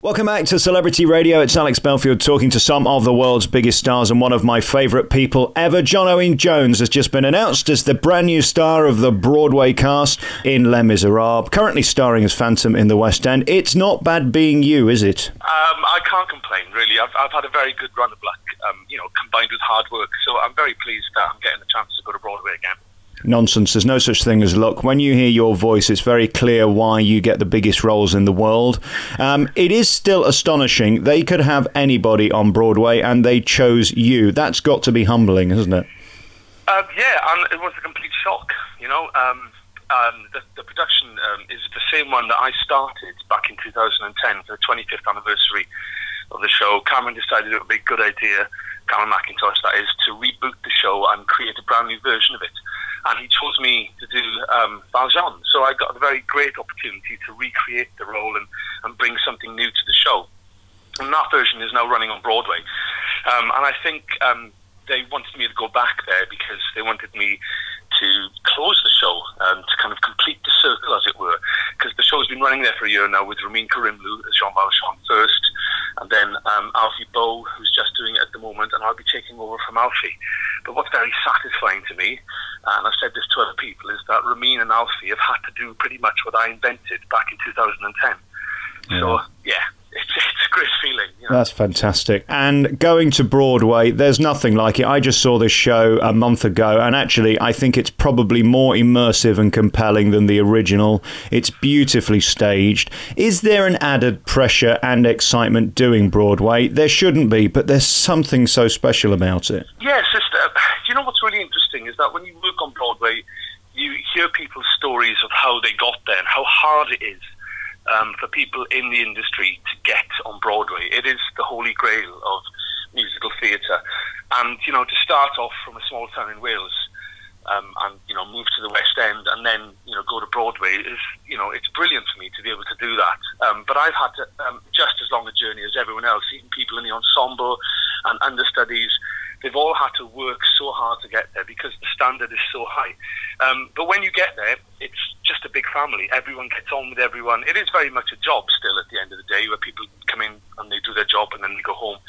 Welcome back to Celebrity Radio. It's Alex Belfield talking to some of the world's biggest stars, and one of my favourite people ever, John Owen-Jones, has just been announced as the brand new star of the Broadway cast in Les Miserables, currently starring as Phantom in the West End. It's not bad being you, is it? I can't complain, really. I've had a very good run of luck, combined with hard work, so I'm very pleased that I'm getting the chance to go to Broadway again. Nonsense. There's no such thing as luck. When you hear your voice, it's very clear why you get the biggest roles in the world. It is still astonishing. They could have anybody on Broadway and they chose you. That's got to be humbling, hasn't it? Yeah, and it was a complete shock, The production is the same one that I started back in 2010 for the 25th anniversary of the show. Cameron decided it would be a good idea, Cameron McIntosh that is, to reboot the show and create a brand new version of it. And he chose me to do Valjean. So I got a very great opportunity to recreate the role and bring something new to the show. And that version is now running on Broadway. And I think they wanted me to go back there because they wanted me to close the show, to kind of complete the circle, as it were. Because the show's been running there for a year now with Ramin Karimloo as Jean Valjean first, and then Alfie Bow, who's just doing it at the moment, and I'll be taking over from Alfie. But what's very satisfying to me, and I've said this to other people, is that Ramin and Alfie have had to do pretty much what I invented back in 2010. Yeah. So, yeah, it's a great feeling. That's fantastic. And going to Broadway, there's nothing like it. I just saw this show a month ago, and actually I think it's probably more immersive and compelling than the original. It's beautifully staged. Is there an added pressure and excitement doing Broadway? There shouldn't be, but there's something so special about it. Yes, what's really interesting is that when you work on Broadway, you hear people's stories of how they got there and how hard it is for people in the industry to get on Broadway. It is the holy grail of musical theatre. And, to start off from a small town in Wales and, move to the West End and then, go to Broadway is, it's brilliant for me to be able to do that. But I've had just as long a journey as everyone else, even people in the ensemble and understudies. They've all had to work so hard to get there because the standard is so high. But when you get there, it's just a big family. Everyone gets on with everyone. It is very much a job still at the end of the day, where people come in and they do their job and then they go home.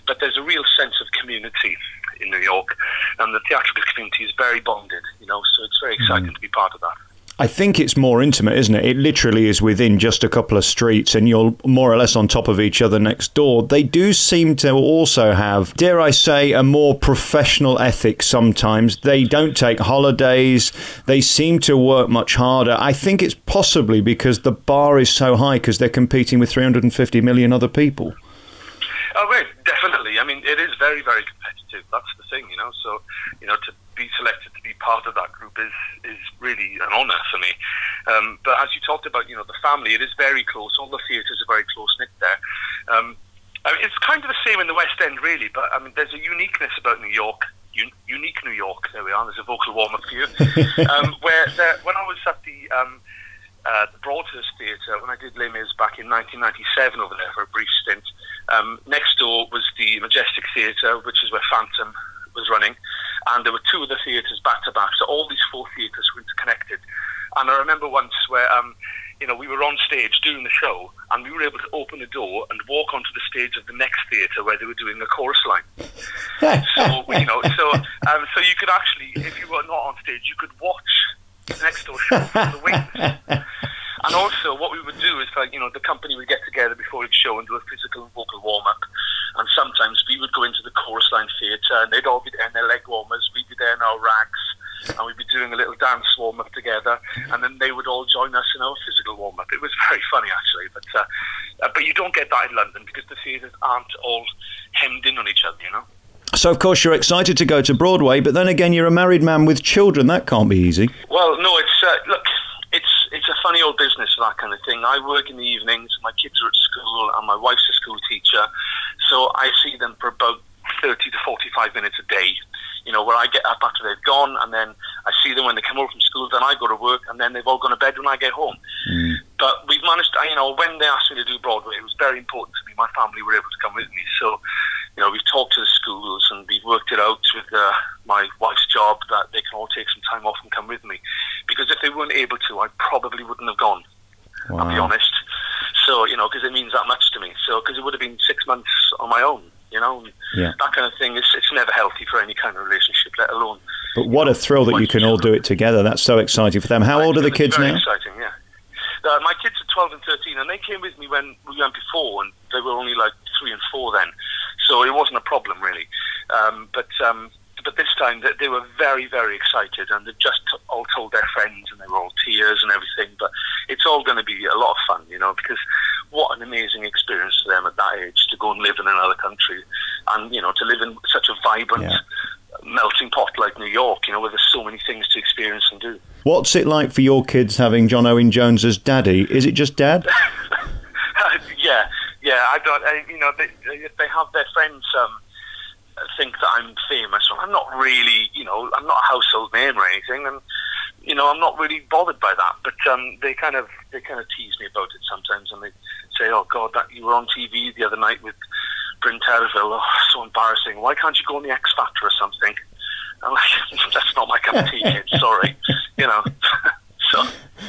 But there's a real sense of community in New York, and the theatrical community is very bonded, so it's very exciting to be part of that. I think it's more intimate, isn't it? It literally is within just a couple of streets and you're more or less on top of each other next door. They do seem to also have, dare I say, a more professional ethic sometimes. They don't take holidays. They seem to work much harder. I think it's possibly because the bar is so high because they're competing with 350 million other people. Oh, right, definitely. I mean, it is very, very competitive. That's the thing, So, to be selected to be part of that group is really an honour for me. But as you talked about, the family, it is very close. All the theatres are very close-knit there. It's kind of the same in the West End, really, but there's a uniqueness about New York. Unique New York, there we are, there's a vocal warm-up for you. When I was at the Broadhurst Theatre, when I did Les Mis back in 1997 over there for a brief stint, next door was the Majestic Theatre, which is where Phantom was running, and there were two other theatres back to back, so all these four theatres were interconnected. And I remember once where we were on stage doing the show, and we were able to open the door and walk onto the stage of the next theatre where they were doing the chorus line. So so you could actually, if you were not on stage, you could watch the next door show from the wings. And also, what we would do is, the company would get together before each show and do a physical and vocal warm-up. And sometimes we would go into the chorus line theatre, and they'd all be there in their leg warmers, we'd be there in our rags, and we'd be doing a little dance warm-up together, and then they would all join us in our physical warm-up. It was very funny, actually, but you don't get that in London because the theatres aren't all hemmed in on each other, So, of course, you're excited to go to Broadway, but then again, you're a married man with children. That can't be easy. Well, no, it's a funny old business for that kind of thing. I work in the evenings, my kids are at school, and my wife's a school teacher, so I see them for about 30 to 45 minutes a day, where I get up after they've gone, and then I see them when they come home from school, then I go to work, and then they've all gone to bed when I get home. But we've managed, when they asked me to do Broadway, it was very important to me. My family were able to come with me, so we've talked to the schools and we've worked it out with my wife's job that they can all take some time off and come with me. Because if they weren't able to, I probably wouldn't have gone, I'll be honest. So, because it means that much to me. So months on my own, you know. Yeah. That kind of thing, it's never healthy for any kind of relationship, let alone... But what a thrill that you can all do it together. That's so exciting for them. How old are the kids now? Exciting, yeah. My kids are 12 and 13, and they came with me when we went before, and they were only like 3 and 4 then, so it wasn't a problem really. But this time they were very, very excited, and they just all told their friends, and they were all tears and everything. But it's all going to be a lot of fun, you know, because what an amazing experience for them at that age to go and live in another country, and you know, to live in such a vibrant melting pot like New York, you know, where there's so many things to experience and do. What's it like for your kids having John Owen-Jones as daddy? Is it just dad? Yeah. You know, they have their friends think that I'm famous. I'm not really, you know, I'm not a household name or anything, and you know, I'm not really bothered by that. But they kind of tease me about it sometimes, and they say, "Oh God, that you were on TV the other night with Bryn Terfel. Oh, so embarrassing. Why can't you go on the X Factor or something?" I'm like, that's not my cup of tea, kid. Sorry, you know. So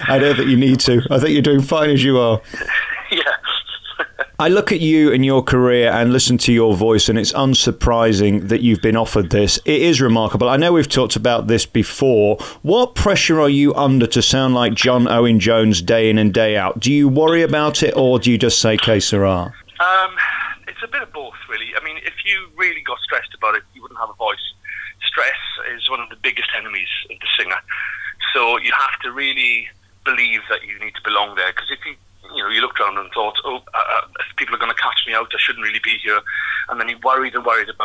I don't think you need to. I think you're doing fine as you are. Yeah. I look at you and your career and listen to your voice, and it's unsurprising that you've been offered this. It is remarkable. I know we've talked about this before. What pressure are you under to sound like John Owen-Jones day in and day out? Do you worry about it, or do you just say que sera? It's a bit of both, really. I mean, if you really got stressed about it, you wouldn't have a voice. Stress is one of the biggest enemies of the singer. So you have to really believe that you need to belong there, because if you looked around and thought, people are going to catch me out, I shouldn't really be here, and then you worried about it,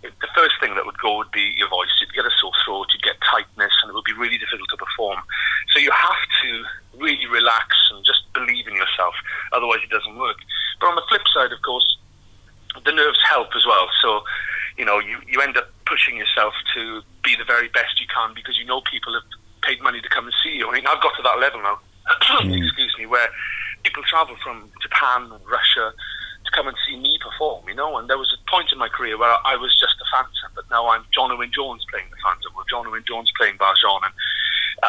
the first thing that would go would be your voice. You'd get a sore throat, you'd get tightness, and it would be really difficult to perform. So you have to really relax and just believe in yourself, otherwise it doesn't work. But on the flip side, of course, the nerves help as well. So, you know, you end up pushing yourself to be the very best you can, because you know people have paid money to come and see you. I mean, I've got to that level now, excuse me, where people travel from Japan and Russia to come and see me perform, you know. And there was a point in my career where I was just a phantom, but now I'm John Owen-Jones playing the phantom, or John Owen-Jones playing Valjean,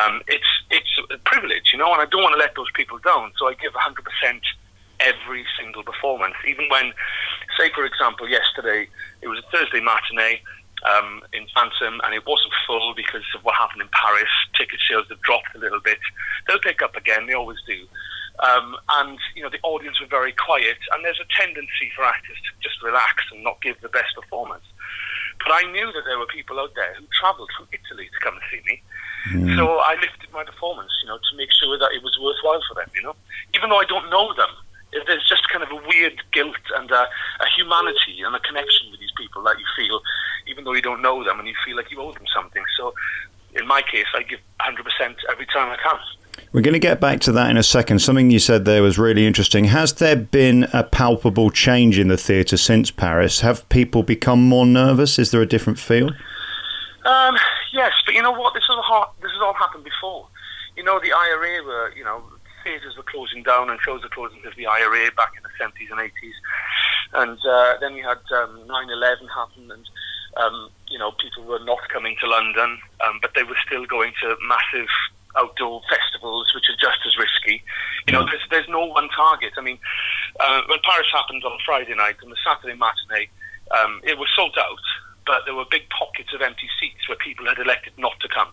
and it's a privilege, you know, and I don't want to let those people down, so I give 100% every single performance. Even when, say for example, yesterday, it was a Thursday matinee in Phantom, and it wasn't full because of what happened in Paris. Ticket sales have dropped a little bit. They'll pick up again, they always do. And, you know, the audience were very quiet, and there's a tendency for actors to just relax and not give the best performance. But I knew that there were people out there who travelled from Italy to come and see me. So I lifted my performance, you know, to make sure that it was worthwhile for them, you know. Even though I don't know them, there's just kind of a weird guilt and a humanity and a connection with these people that you feel, even though you don't know them, and you feel like you owe them something. So in my case, I give 100% every time I can. We're going to get back to that in a second. Something you said there was really interesting. Has there been a palpable change in the theatre since Paris? Have people become more nervous? Is there a different feel? Yes, but you know what? This has all happened before. You know, the IRA were, you know, theatres were closing down and shows were closing because of the IRA back in the 70s and 80s. And then we had 9/11 happen, and, you know, people were not coming to London, but they were still going to massive outdoor festivals, which are just as risky. You know, there's no one target. I mean, when Paris happened on Friday night, on the Saturday matinee, it was sold out, but there were big pockets of empty seats where people had elected not to come.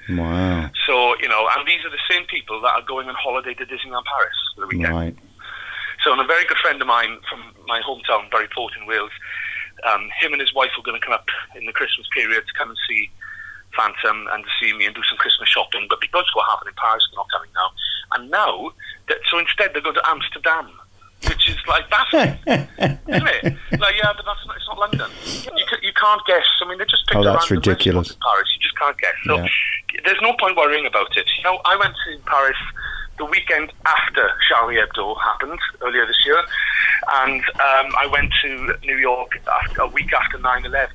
Wow. So, you know, and these are the same people that are going on holiday to Disneyland Paris for the weekend. Right. So, and a very good friend of mine from my hometown, Buryport in Wales, him and his wife were going to come up in the Christmas period to come and see Phantom and to see me and do some Christmas shopping, but because of what happened in Paris, they're not coming now. And now, so instead they're going to Amsterdam, which is like baffling, isn't it? Like, yeah, but it's not London. You can't guess. I mean, they just picked that's ridiculous. In Paris. You just can't guess. So there's no point worrying about it. You know, I went to Paris the weekend after Charlie Hebdo happened earlier this year, and I went to New York a week after 9/11.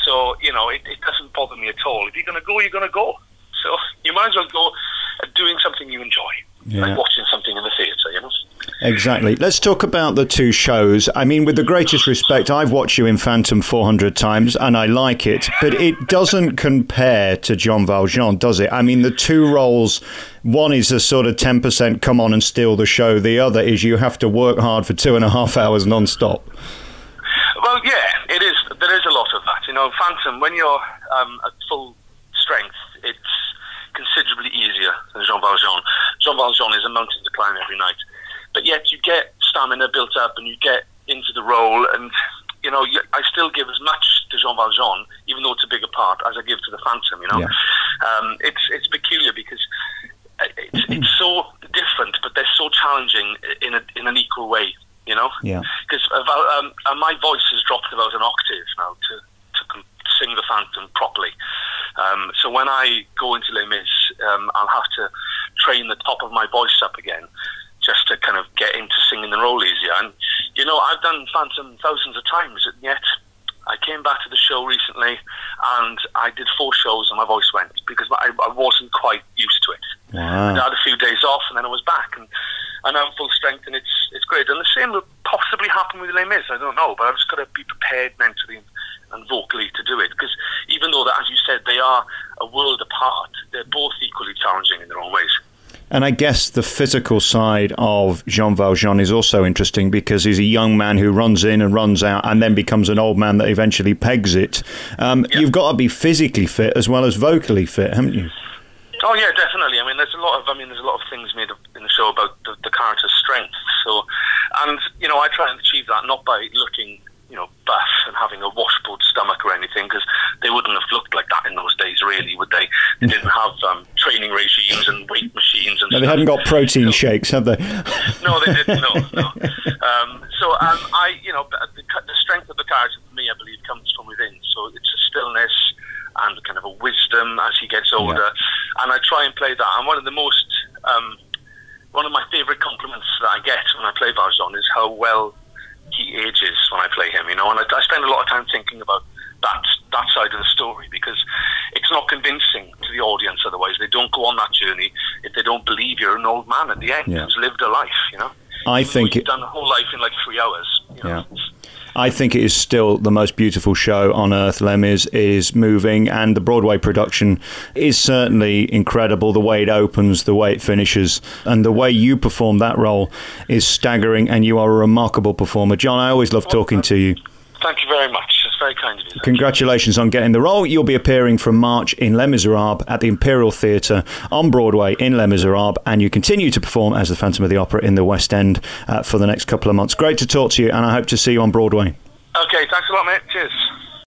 So, you know, it doesn't bother me at all. If you're going to go, you're going to go. So you might as well go doing something you enjoy, like watching something in the theatre, you know. Exactly. Let's talk about the two shows. I mean, with the greatest respect, I've watched you in Phantom 400 times, and I like it, but it doesn't compare to Jean Valjean, does it? I mean, the two roles, one is a sort of 10% come on and steal the show. The other is you have to work hard for 2.5 hours non-stop. Well, yeah, it is. There is a lot of that. You know, Phantom, when you're at full strength, it's considerably easier than Jean Valjean. Jean Valjean is a mountain to climb every night. But yet you get stamina built up and you get into the role, and you know, I still give as much to Jean Valjean, even though it's a bigger part, as I give to the Phantom. You know, yeah. It's peculiar because it's so different, but they're so challenging in an equal way. You know, because my voice has dropped about an octave now to sing the Phantom properly. So when I go into Les Mis, I'll have to train the top of my voice up again, just to kind of get into singing the role easier. And, you know, I've done Phantom thousands of times, and yet I came back to the show recently and I did 4 shows and my voice went because I wasn't quite used to it. Wow. I had a few days off and then I was back, and I'm full strength, and it's great. And the same will possibly happen with Les Mis, I don't know, but I've just got to be prepared mentally and vocally to do it, because even though, as you said, they are a world apart, they're both equally challenging in their own ways. And I guess the physical side of Jean Valjean is also interesting, because he's a young man who runs in and runs out and then becomes an old man that eventually pegs it. You've got to be physically fit as well as vocally fit, haven't you? Oh yeah, definitely. I mean, there's a lot of things made in the show about the character's strength. So, and you know, I try and achieve that not by looking, you know, buff and having a washboard stomach or anything, because they wouldn't have looked like that in those days, really, would they? They didn't have training regimes and weight machines and no, they hadn't got protein shakes, have they? No, they didn't. No. You know, the strength of the character for me, I believe, comes from within. So it's a stillness and kind of a wisdom as he gets older, and I try and play that. And one of my favourite compliments that I get when I play Valjean is how well he ages when I play him, you know, and I spend a lot of time thinking about that side of the story, because it's not convincing to the audience otherwise. They don't go on that journey if they don't believe you're an old man at the end who's lived a life, you know. I think you've done a whole life in like 3 hours, you know. I think it is still the most beautiful show on earth. Les Mis is moving, and the Broadway production is certainly incredible. The way it opens, the way it finishes, and the way you perform that role is staggering, and you are a remarkable performer. John, I always love talking to you. Thank you very much. It's very kind of you. Congratulations on getting the role. You'll be appearing from March in Les Miserables at the Imperial Theatre on Broadway in Les Miserables, and you continue to perform as the Phantom of the Opera in the West End for the next couple of months. Great to talk to you, and I hope to see you on Broadway. Okay, thanks a lot, mate. Cheers.